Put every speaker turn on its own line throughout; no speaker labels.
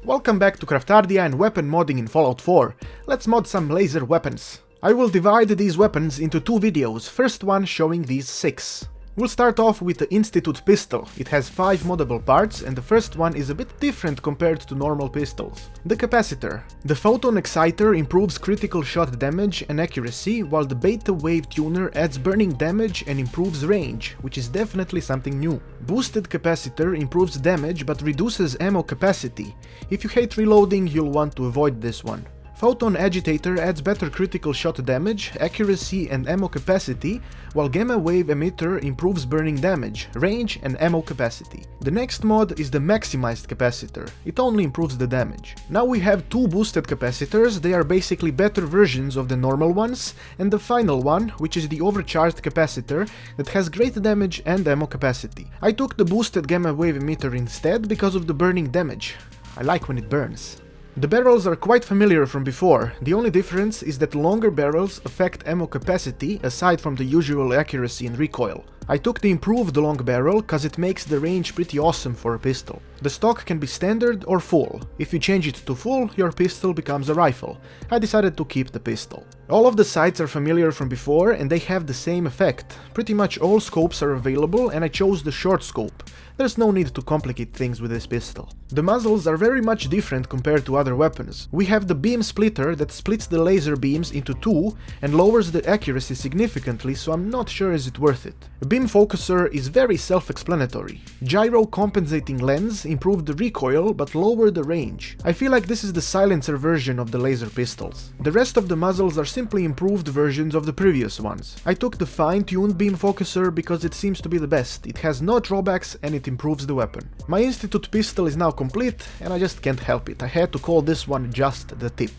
Welcome back to Craftardia and weapon modding in Fallout 4. Let's mod some laser weapons. I will divide these weapons into two videos, first one showing these 6. We'll start off with the Institut pistol. It has 5 moddable parts and the first one is a bit different compared to normal pistols. The capacitor. The photon exciter improves critical shot damage and accuracy, while the beta wave tuner adds burning damage and improves range, which is definitely something new. Boosted capacitor improves damage but reduces ammo capacity. If you hate reloading, you'll want to avoid this one. Photon agitator adds better critical shot damage, accuracy and ammo capacity, while gamma wave emitter improves burning damage, range and ammo capacity. The next mod is the maximized capacitor. It only improves the damage. Now we have 2 boosted capacitors. They are basically better versions of the normal ones, and the final one, which is the overcharged capacitor, that has great damage and ammo capacity. I took the boosted gamma wave emitter instead because of the burning damage. I like when it burns. The barrels are quite familiar from before. The only difference is that longer barrels affect ammo capacity aside from the usual accuracy and recoil. I took the improved long barrel cause it makes the range pretty awesome for a pistol. The stock can be standard or full. If you change it to full, your pistol becomes a rifle. I decided to keep the pistol. All of the sights are familiar from before and they have the same effect. Pretty much all scopes are available and I chose the short scope. There's no need to complicate things with this pistol. The muzzles are very much different compared to other weapons. We have the beam splitter that splits the laser beams into 2 and lowers the accuracy significantly, so I'm not sure is it worth it. A beam focuser is very self-explanatory. Gyro compensating lens improved the recoil but lowered the range. I feel like this is the silencer version of the laser pistols. The rest of the muzzles are simply improved versions of the previous ones. I took the fine-tuned beam focuser because it seems to be the best. It has no drawbacks and it improves the weapon. My Institut pistol is now complete and I just can't help it. I had to call this one just the tip.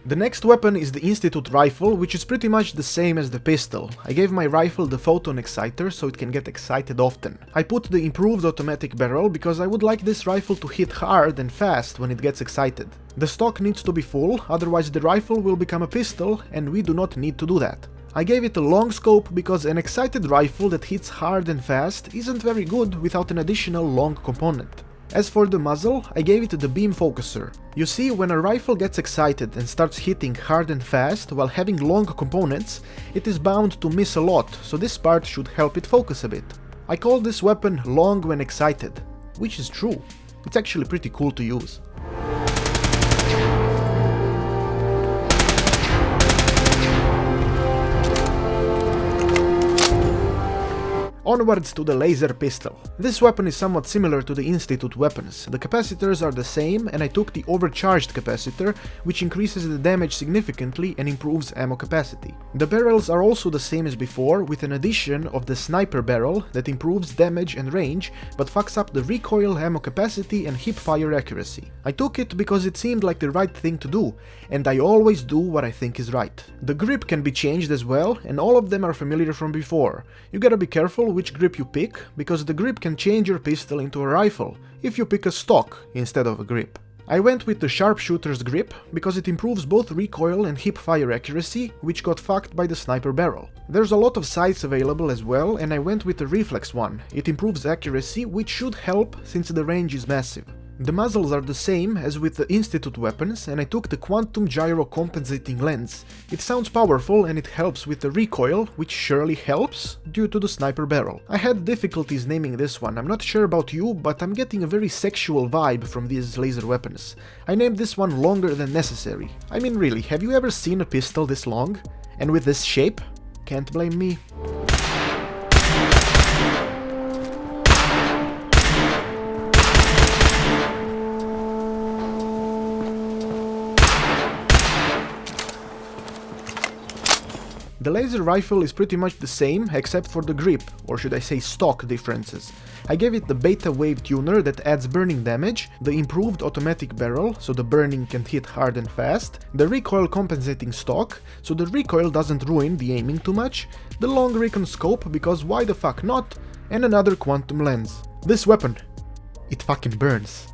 The next weapon is the Institut Rifle, which is pretty much the same as the pistol. I gave my rifle the photon exciter so it can get excited often. I put the improved automatic barrel because I would like this rifle to hit hard and fast when it gets excited. The stock needs to be full, otherwise the rifle will become a pistol and we do not need to do that. I gave it a long scope because an excited rifle that hits hard and fast isn't very good without an additional long component. As for the muzzle, I gave it the beam focuser. You see, when a rifle gets excited and starts hitting hard and fast while having long components, it is bound to miss a lot, so this part should help it focus a bit. I call this weapon long when excited, which is true. It's actually pretty cool to use. Onwards to the laser pistol. This weapon is somewhat similar to the Institut weapons. The capacitors are the same and I took the overcharged capacitor, which increases the damage significantly and improves ammo capacity. The barrels are also the same as before, with an addition of the sniper barrel that improves damage and range, but fucks up the recoil, ammo capacity and hipfire accuracy. I took it because it seemed like the right thing to do, and I always do what I think is right. The grip can be changed as well, and all of them are familiar from before. You gotta be careful which grip you pick, because the grip can change your pistol into a rifle if you pick a stock instead of a grip. I went with the sharpshooter's grip because it improves both recoil and hipfire accuracy, which got fucked by the sniper barrel. There's a lot of sights available as well, and I went with the reflex one. It improves accuracy, which should help since the range is massive. The muzzles are the same as with the Institut weapons, and I took the quantum gyro compensating lens. It sounds powerful and it helps with the recoil, which surely helps due to the sniper barrel. I had difficulties naming this one. I'm not sure about you, but I'm getting a very sexual vibe from these laser weapons. I named this one longer than necessary. I mean, really, have you ever seen a pistol this long? And with this shape? Can't blame me. The laser rifle is pretty much the same except for the grip, or should I say stock differences. I gave it the beta wave tuner that adds burning damage, the improved automatic barrel so the burning can hit hard and fast, the recoil compensating stock so the recoil doesn't ruin the aiming too much, the long recon scope because why the fuck not, and another quantum lens. This weapon, it fucking burns.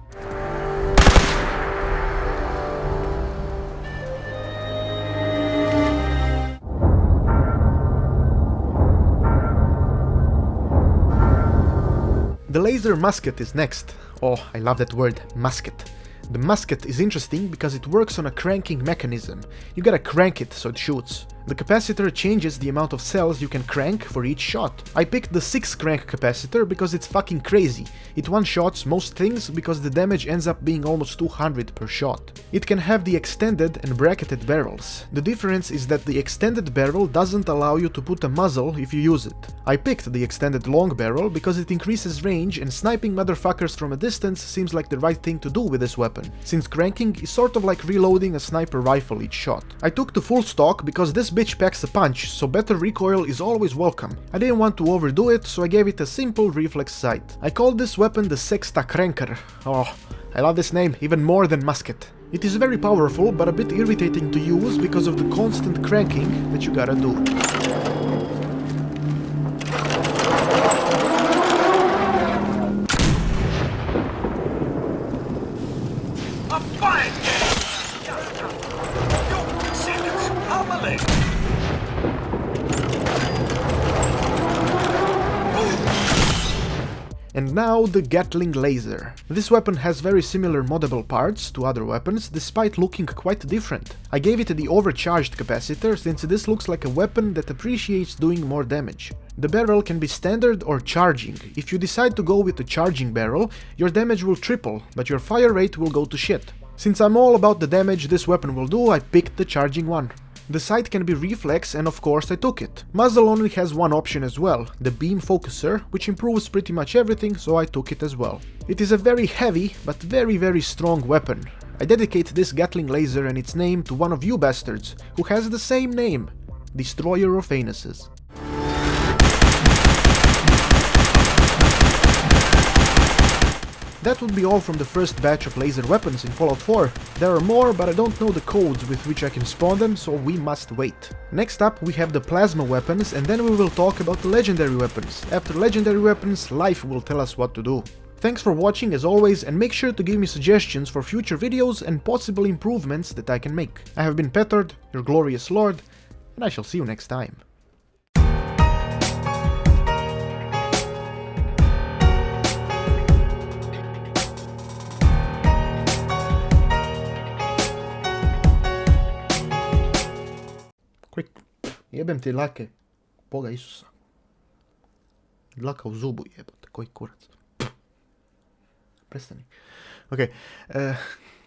The Laser Musket is next. Oh, I love that word, musket. The musket is interesting because it works on a cranking mechanism. You gotta crank it so it shoots. The capacitor changes the amount of cells you can crank for each shot. I picked the 6 crank capacitor because it's fucking crazy. It one-shots most things because the damage ends up being almost 200 per shot. It can have the extended and bracketed barrels. The difference is that the extended barrel doesn't allow you to put a muzzle if you use it. I picked the extended long barrel because it increases range and sniping motherfuckers from a distance seems like the right thing to do with this weapon, since cranking is sort of like reloading a sniper rifle each shot. I took the full stock because this bitch packs a punch, so better recoil is always welcome. I didn't want to overdo it, so I gave it a simple reflex sight. I called this weapon the Sexta Cranker. Oh, I love this name even more than musket. It is very powerful, but a bit irritating to use because of the constant cranking that you gotta do. And now the Gatling Laser. This weapon has very similar moddable parts to other weapons, despite looking quite different. I gave it the overcharged capacitor since this looks like a weapon that appreciates doing more damage. The barrel can be standard or charging. If you decide to go with the charging barrel, your damage will triple, but your fire rate will go to shit. Since I'm all about the damage this weapon will do, I picked the charging one. The sight can be reflex, and of course I took it. Muzzle only has one option as well, the beam focuser, which improves pretty much everything, so I took it as well. It is a very heavy, but very strong weapon. I dedicate this Gatling laser and its name to one of you bastards, who has the same name, Destroyer of Anuses. That would be all from the first batch of laser weapons in Fallout 4. There are more, but I don't know the codes with which I can spawn them, so we must wait. Next up we have the plasma weapons, and then we will talk about the legendary weapons. After legendary weapons, life will tell us what to do. Thanks for watching as always, and make sure to give me suggestions for future videos and possible improvements that I can make. I have been Petard, your glorious lord, and I shall see you next time. Jebem ti lake, Boga Isusa. Dlaka u zubu jebote, koji kurac. Prestani. Ok,